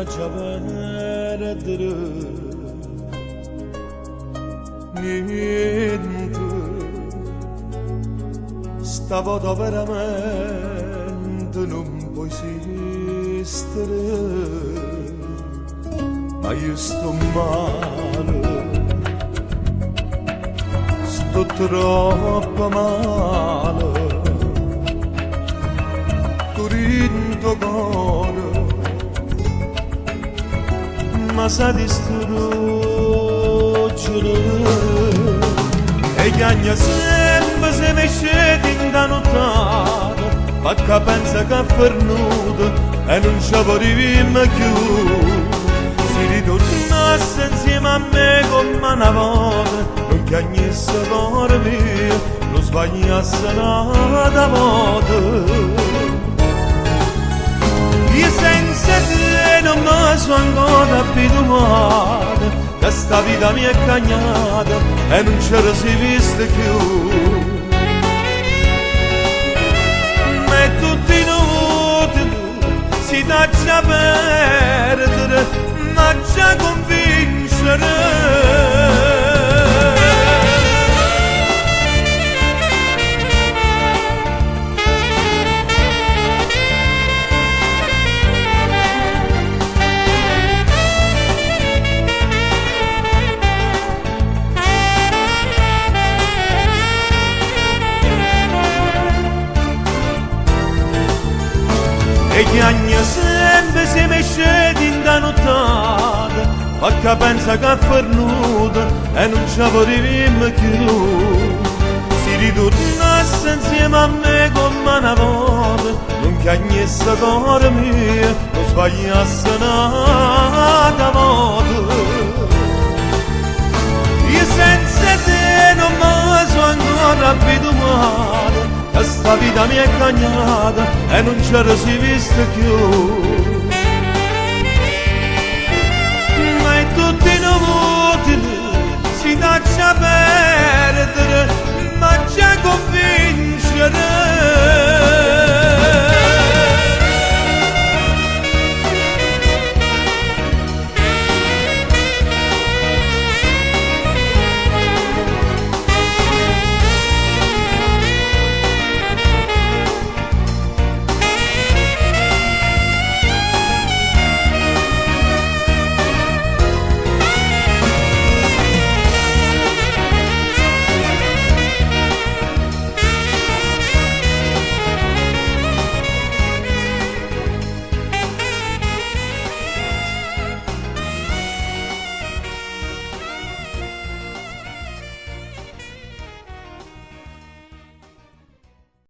già perdere niente, stavolta veramente non può esistere, ma io sto male, sto troppo male, tu rindo cuore, ma sa distruggere, e gagna sempre se mi scende in da nottata, ma che pensa che è fernuto e non ci vorremmo più. Si ritornasse insieme a me come una volta, non chiagnesse cuore mio, non sbagliasse una volta. Io senza te non mi sono ancora abituato, che sta vita mi è cagnata e non ce la si viste più. Ma è tutto inutile, si dà già perdere, ma già convincere. E chiagna sempre se mi scende in da nottata, perché pensa che è fernuta e non ci vorremmo più. Si ritornasse insieme a me come una volta, non chiagnesse cuore mio, non sbagliasse una volta. Io senza te non mi sono ancora abituato, questa vita mi è cagnata e non c'era si vista più.